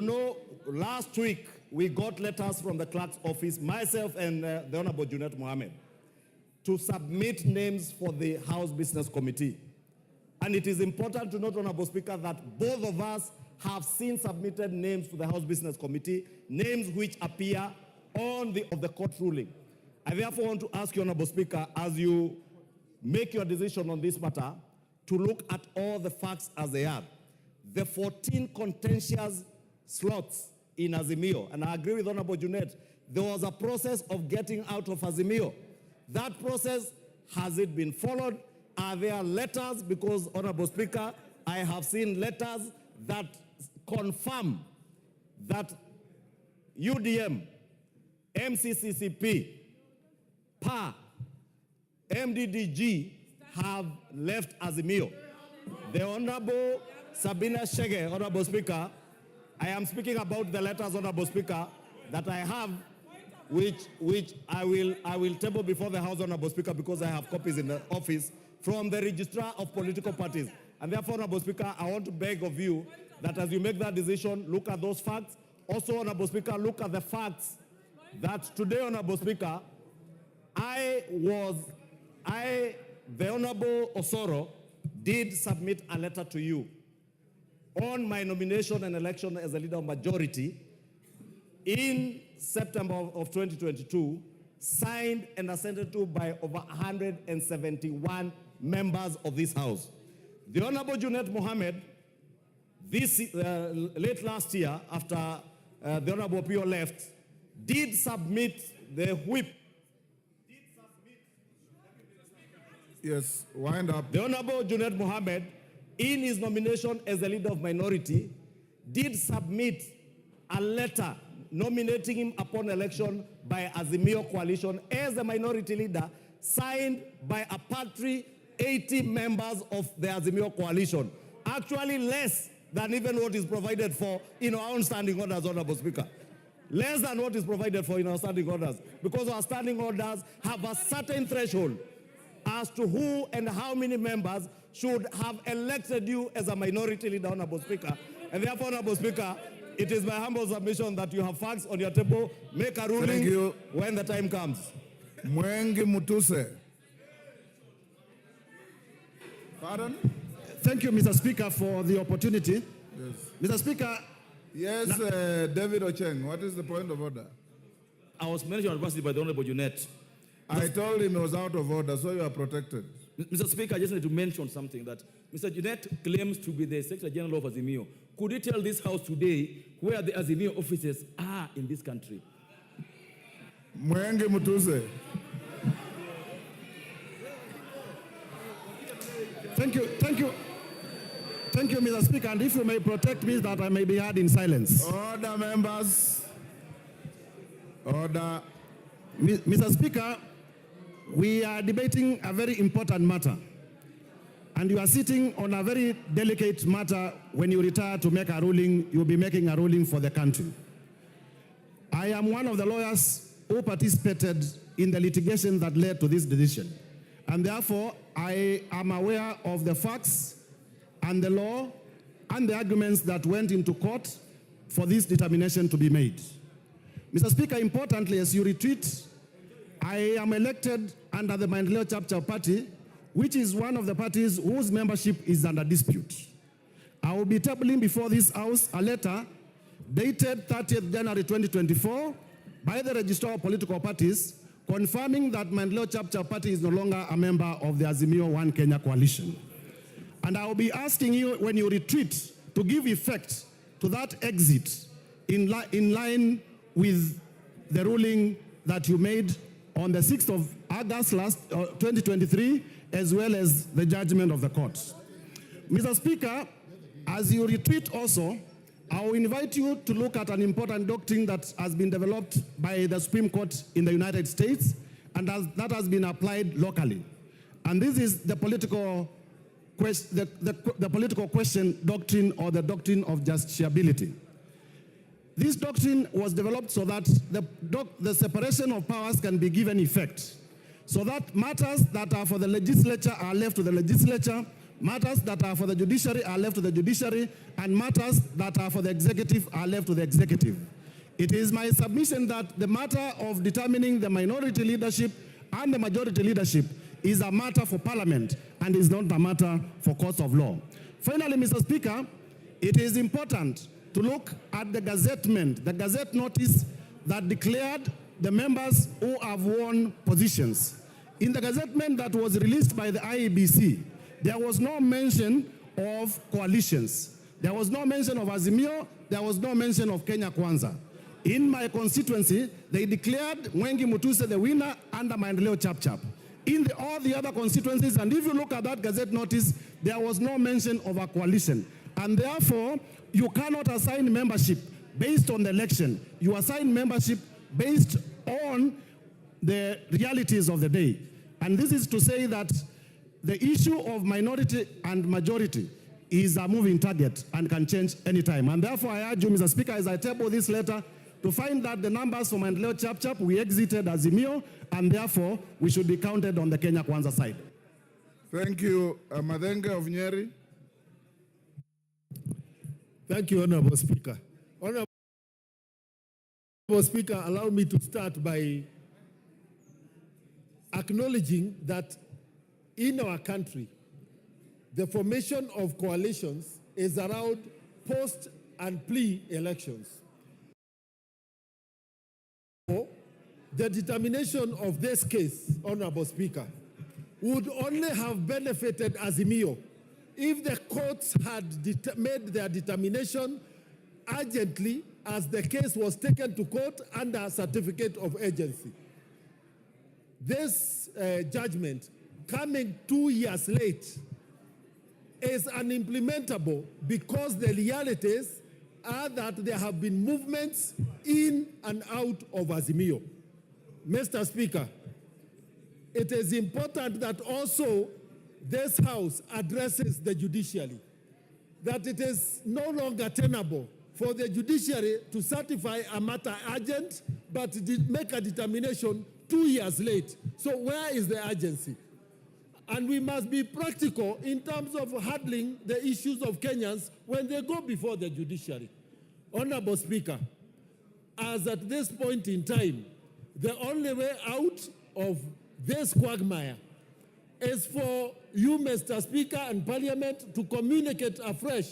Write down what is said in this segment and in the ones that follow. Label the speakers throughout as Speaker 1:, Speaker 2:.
Speaker 1: know, last week we got letters from the clerk's office, myself and the Honorable Junet Mohammed, to submit names for the House Business Committee. And it is important to note, Honorable Speaker, that both of us have seen submitted names to the House Business Committee, names which appear on the court ruling. I therefore want to ask you, Honorable Speaker, as you make your decision on this matter, to look at all the facts as they are. The 14 contentious slots in Azimio, and I agree with Honorable Junet, there was a process of getting out of Azimio. That process, has it been followed? Are there letters? Because, Honorable Speaker, I have seen letters that confirm that UDM, MCCCP, PA, MDDG have left Azimio. The Honorable Sabina Shege, Honorable Speaker, I am speaking about the letters, Honorable Speaker, that I have, which I will table before the House, Honorable Speaker, because I have copies in the office from the Registrar of Political Parties. And therefore, Honorable Speaker, I want to beg of you that as you make that decision, look at those facts. Also, Honorable Speaker, look at the facts that today, Honorable Speaker, the Honorable Osoro did submit a letter to you on my nomination and election as a leader of majority in September of 2022, signed and assented to by over 171 members of this House. The Honorable Junet Mohammed, late last year, after the Honorable Pio left, did submit the whip.
Speaker 2: Yes, wind up.
Speaker 1: The Honorable Junet Mohammed, in his nomination as the leader of minority, did submit a letter nominating him upon election by Azimio coalition as a minority leader, signed by a paltry 80 members of the Azimio coalition. Actually less than even what is provided for in our own standing orders, Honorable Speaker. Less than what is provided for in our standing orders, because our standing orders have a certain threshold as to who and how many members should have elected you as a minority leader, Honorable Speaker. And therefore, Honorable Speaker, it is my humble submission that you have facts on your table. Make a ruling when the time comes.
Speaker 2: Mwengi Mutuse. Pardon?
Speaker 3: Thank you, Mr. Speaker, for the opportunity.
Speaker 2: Yes.
Speaker 3: Mr. Speaker.
Speaker 2: Yes, David Ocheng, what is the point of order?
Speaker 4: I was mentioned by the Honorable Junet.
Speaker 2: I told him he was out of order, so you are protected.
Speaker 4: Mr. Speaker, I just need to mention something, that Mr. Junet claims to be the Secretary General of Azimio. Could you tell this House today where the Azimio offices are in this country?
Speaker 2: Mwengi Mutuse.
Speaker 3: Thank you, Mr. Speaker, and if you may protect me that I may be heard in silence.
Speaker 2: Order, members. Order.
Speaker 3: Mr. Speaker, we are debating a very important matter, and you are sitting on a very delicate matter. When you retire to make a ruling, you'll be making a ruling for the country. I am one of the lawyers who participated in the litigation that led to this decision, and therefore I am aware of the facts and the law and the arguments that went into court for this determination to be made. Mr. Speaker, importantly, as you retreat, I am elected under the Maendeleo Chapter Party, which is one of the parties whose membership is under dispute. I will be tabling before this House a letter dated 30th January 2024 by the Registrar of Political Parties confirming that Maendeleo Chapter Party is no longer a member of the Azimio One Kenya coalition. And I will be asking you, when you retreat, to give effect to that exit in line with the ruling that you made on the 6th of August 2023, as well as the judgment of the court. Mr. Speaker, as you retreat also, I will invite you to look at an important doctrine that has been developed by the Supreme Court in the United States, and that has been applied locally. And this is the political question doctrine, or the doctrine of justiciability. This doctrine was developed so that the separation of powers can be given effect, so that matters that are for the legislature are left to the legislature, Matters that are for the judiciary are left to the judiciary, and matters that are for the executive are left to the executive. It is my submission that the matter of determining the minority leadership and the majority leadership is a matter for Parliament and is not a matter for courts of law. Finally, Mr. Speaker, it is important to look at the gazettement, the gazette notice that declared the members who have won positions. In the gazettement that was released by the IEBC, there was no mention of coalitions. There was no mention of Azimio. There was no mention of Kenya Kwanza. In my constituency, they declared Mwengi Mutuse the winner under Maendeleo Chap. In all the other constituencies, and if you look at that gazette notice, there was no mention of a coalition. And therefore, you cannot assign membership based on the election. You assign membership based on the realities of the day. And this is to say that the issue of minority and majority is a moving target and can change anytime. And therefore, I urge you, Mr. Speaker, as I table this letter, to find that the numbers for Maendeleo Chap, we exited Azimio, and therefore, we should be counted on the Kenya Kwanza side.
Speaker 2: Thank you. Madenga of Nyeri.
Speaker 5: Thank you, Honorable Speaker. Honorable Speaker, allow me to start by acknowledging that in our country, the formation of coalitions is around post and pre-elections. The determination of this case, Honorable Speaker, would only have benefited Azimio if the courts had made their determination urgently as the case was taken to court under certificate of agency. This judgment, coming 2 years late, is unimplementable because the realities are that there have been movements in and out of Azimio. Mr. Speaker, it is important that also this House addresses the judiciary, that it is no longer tenable for the judiciary to certify a matter urgent, but make a determination 2 years late. So where is the urgency? And we must be practical in terms of handling the issues of Kenyans when they go before the judiciary. Honorable Speaker, as at this point in time, the only way out of this quagmire is for you, Mr. Speaker, and Parliament to communicate afresh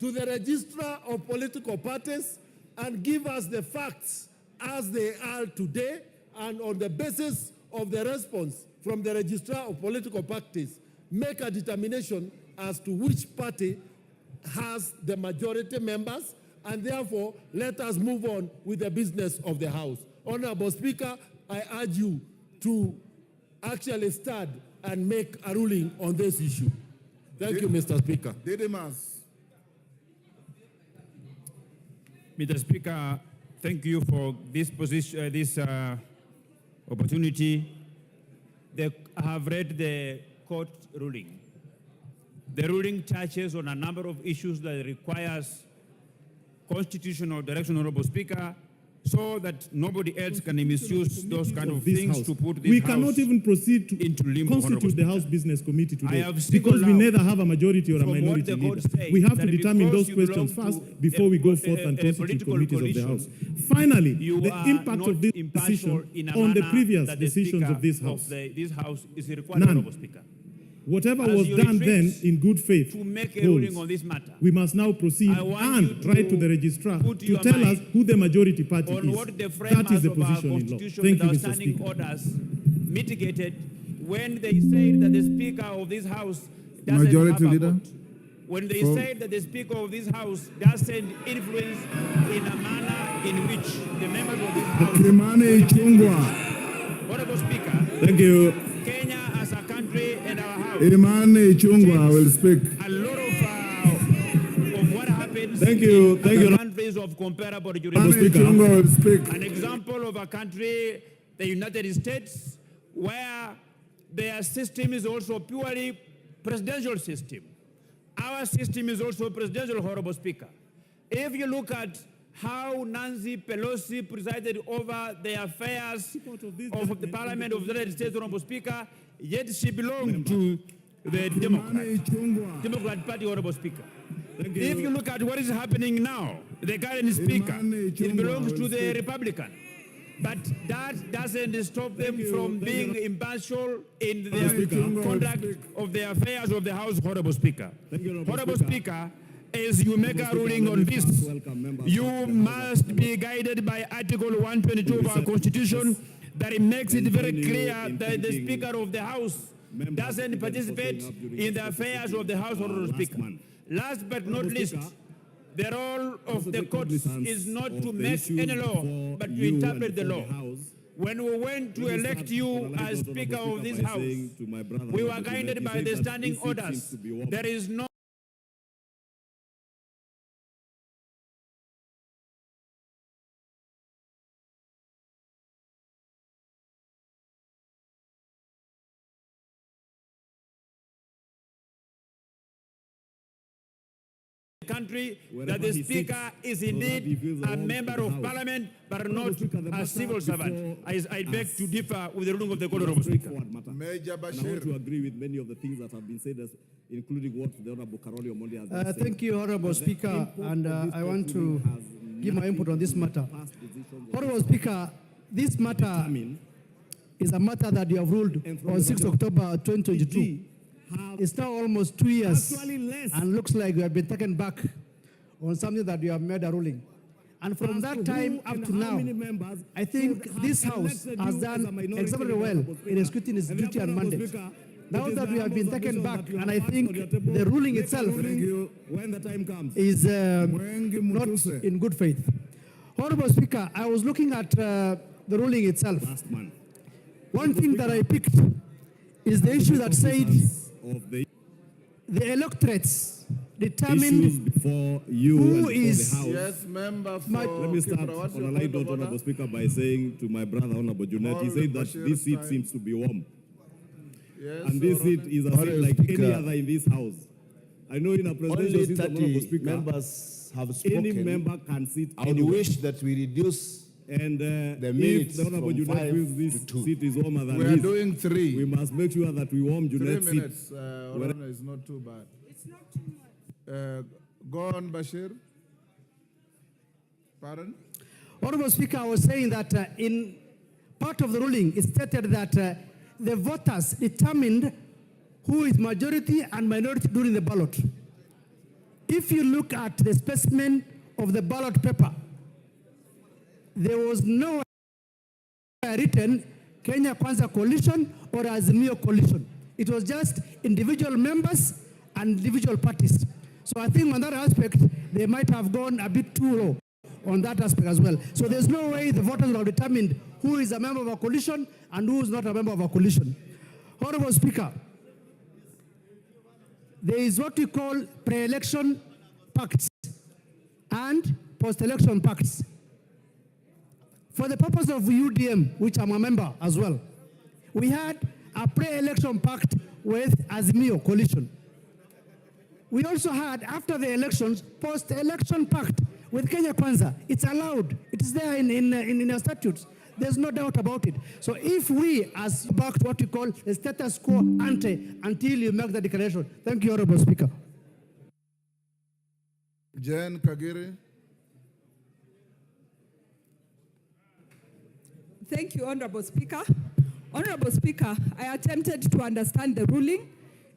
Speaker 5: to the Registrar of Political Parties and give us the facts as they are today, and on the basis of the response from the Registrar of Political Parties, make a determination as to which party has the majority members, and therefore let us move on with the business of the House. Honorable Speaker, I urge you to actually start and make a ruling on this issue. Thank you, Mr. Speaker.
Speaker 2: Didymus.
Speaker 6: Mr. Speaker, thank you for this opportunity. I have read the court ruling. The ruling touches on a number of issues that requires constitutional direction, Honorable Speaker, so that nobody else can misuse those kind of things
Speaker 7: House.
Speaker 6: to put this
Speaker 7: We
Speaker 6: House
Speaker 7: cannot even proceed to
Speaker 6: into limbo,
Speaker 7: constitute the
Speaker 6: Honorable
Speaker 7: House Business Committee today
Speaker 6: have
Speaker 7: because we
Speaker 6: singled
Speaker 7: neither
Speaker 6: out
Speaker 7: have a majority or a
Speaker 6: from what
Speaker 7: minority
Speaker 6: the court
Speaker 7: leader.
Speaker 6: says
Speaker 7: We have
Speaker 6: that
Speaker 7: to determine
Speaker 6: because
Speaker 7: those
Speaker 6: you
Speaker 7: questions
Speaker 6: belong to
Speaker 7: first before we go forth and
Speaker 6: a
Speaker 7: constitute
Speaker 6: political
Speaker 7: committees of the
Speaker 6: coalition.
Speaker 7: House. Finally,
Speaker 6: You
Speaker 7: the
Speaker 6: are
Speaker 7: impact
Speaker 6: not
Speaker 7: of this
Speaker 6: impartial
Speaker 7: decision
Speaker 6: in a
Speaker 7: on the
Speaker 6: manner
Speaker 7: previous
Speaker 6: that the
Speaker 7: decisions
Speaker 6: Speaker
Speaker 7: of this House.
Speaker 6: this House is required,
Speaker 7: None.
Speaker 6: Honorable Speaker.
Speaker 7: Whatever
Speaker 6: As
Speaker 7: was
Speaker 6: you
Speaker 7: done then
Speaker 6: retreat
Speaker 7: in good faith
Speaker 6: to make a
Speaker 7: holds.
Speaker 6: ruling on this matter,
Speaker 7: We must now proceed
Speaker 6: I want you
Speaker 7: and write to the registrar
Speaker 6: put
Speaker 7: to
Speaker 6: your
Speaker 7: tell us
Speaker 6: mind
Speaker 7: who the majority party
Speaker 6: on
Speaker 7: is.
Speaker 6: what the
Speaker 7: That is
Speaker 6: framers
Speaker 7: the
Speaker 6: of our
Speaker 7: position in law.
Speaker 6: Constitution
Speaker 7: Thank you,
Speaker 6: with
Speaker 7: Mr.
Speaker 6: outstanding
Speaker 7: Speaker.
Speaker 6: orders mitigated when they said that the Speaker of this House doesn't
Speaker 2: Majority
Speaker 6: have a
Speaker 2: Leader.
Speaker 6: vote. When they said that the Speaker of this House doesn't influence in a manner in which the members of this House...
Speaker 2: Kimani Ichung'wah.
Speaker 6: Honorable Speaker,
Speaker 7: Thank you.
Speaker 6: Kenya as a country and our House...
Speaker 2: Imani Ichung'wah will speak.
Speaker 6: A lot of what happens
Speaker 7: Thank you. Thank you.
Speaker 6: in countries of comparable
Speaker 2: Imani
Speaker 6: jurisdiction.
Speaker 2: Ichung'wah will speak.
Speaker 6: An example of a country, the United States, where their system is also purely presidential system. Our system is also presidential, Honorable Speaker. If you look at how Nancy Pelosi presided over the affairs of the Parliament of the United States, Honorable Speaker, yet she belonged to the Democrat Party, Honorable Speaker. If you look at what is happening now, the current speaker, it belongs to the Republican. But that doesn't stop them from being impartial in their conduct of the affairs of the House, Honorable Speaker. Honorable Speaker, as you make a ruling on this, you must be guided by Article 122 of our Constitution that it makes it very clear that the Speaker of the House doesn't participate in the affairs of the House, Honorable Speaker. Last but not least, the role of the courts is not to make any law, but to interpret the law. When we went to elect you as Speaker of this House, we were guided by the standing orders. There is no country that the Speaker is indeed a member of Parliament, but not a civil servant. I beg to differ with the ruling of the Court, Honorable Speaker.
Speaker 2: Major
Speaker 1: I want to
Speaker 2: Bashir.
Speaker 1: agree with many of the things that have been said, including what the Honorable Karoli Omondi has been saying.
Speaker 8: Thank you, Honorable Speaker, and I want to give my input on this matter. Honorable Speaker, this matter is a matter that you have ruled on 6 October 2022. It's now almost 2 years, and looks like you have been taken back on something that you have made a ruling. And from that time up to now, I think this House has done exceptionally well in executing its duty and mandate. Now that we have been taken back, and I think the ruling itself is not in good faith. Honorable Speaker, I was looking at the ruling itself. One thing that I picked is the issue that said the electorates determined
Speaker 1: before you
Speaker 8: who
Speaker 1: and
Speaker 8: is
Speaker 1: the House.
Speaker 2: Yes, member for
Speaker 1: Let me start
Speaker 2: Kibra, what's
Speaker 1: on
Speaker 2: your
Speaker 1: a light
Speaker 2: point
Speaker 1: note,
Speaker 2: of order?
Speaker 1: Honorable Speaker, by saying to my brother, Honorable Junet, he said that
Speaker 2: Bashir
Speaker 1: this seat
Speaker 2: time.
Speaker 1: seems to be warm.
Speaker 2: Yes,
Speaker 1: And this seat is a seat
Speaker 9: Honorable
Speaker 1: like
Speaker 9: Speaker,
Speaker 1: any other in this House. I know in a presidential
Speaker 9: Only
Speaker 1: system, Honorable
Speaker 9: 30
Speaker 1: Speaker,
Speaker 9: members have
Speaker 1: any
Speaker 9: spoken.
Speaker 1: member can sit
Speaker 9: I would
Speaker 1: anywhere.
Speaker 9: wish that we reduce
Speaker 1: And
Speaker 9: the
Speaker 1: if
Speaker 9: minutes
Speaker 1: the Honorable
Speaker 9: from
Speaker 1: Junet
Speaker 9: 5
Speaker 1: feels this
Speaker 9: to 2.
Speaker 1: seat is warmer than
Speaker 2: we are
Speaker 1: his,
Speaker 2: doing three.
Speaker 1: we must make sure that we warm
Speaker 2: 3
Speaker 1: Junet's seat.
Speaker 2: minutes. Orana is not too bad. It's not too much. Go on, Bashir. Pardon?
Speaker 8: Honorable Speaker, I was saying that in part of the ruling, it stated that the voters determined who is majority and minority during the ballot. If you look at the specimen of the ballot paper, there was no written Kenya Kwanza coalition or Azimio coalition. It was just individual members and individual parties. So I think on that aspect, they might have gone a bit too low on that aspect as well. So there's no way the voters will have determined who is a member of a coalition and who is not a member of a coalition. Honorable Speaker, there is what we call pre-election pacts and post-election pacts. For the purpose of UDM, which I'm a member as well, we had a pre-election pact with Azimio coalition. We also had, after the elections, post-election pact with Kenya Kwanza. It's allowed. It is there in our statutes. There's no doubt about it. So if we, as back to what we call the status quo ante, until you make the declaration. Thank you, Honorable Speaker.
Speaker 2: Jen Kagiri.
Speaker 10: Thank you, Honorable Speaker. Honorable Speaker, I attempted to understand the ruling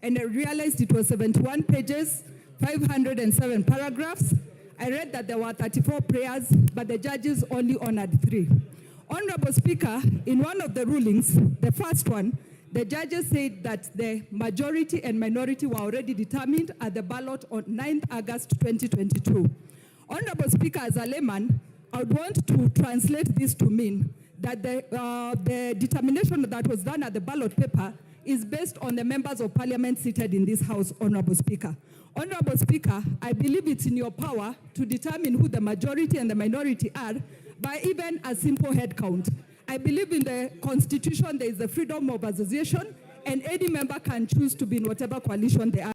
Speaker 10: and I realized it was 71 pages, 507 paragraphs. I read that there were 34 prayers, but the judges only honored 3. Honorable Speaker, in one of the rulings, the first one, the judges said that the majority and minority were already determined at the ballot on 9th August 2022. Honorable Speaker, as a layman, I would want to translate this to mean that the determination that was done at the ballot paper is based on the members of parliament seated in this House, Honorable Speaker. Honorable Speaker, I believe it's in your power to determine who the majority and the minority are by even a simple head count. I believe in the Constitution there is the freedom of association and any member can choose to be in whatever coalition they are.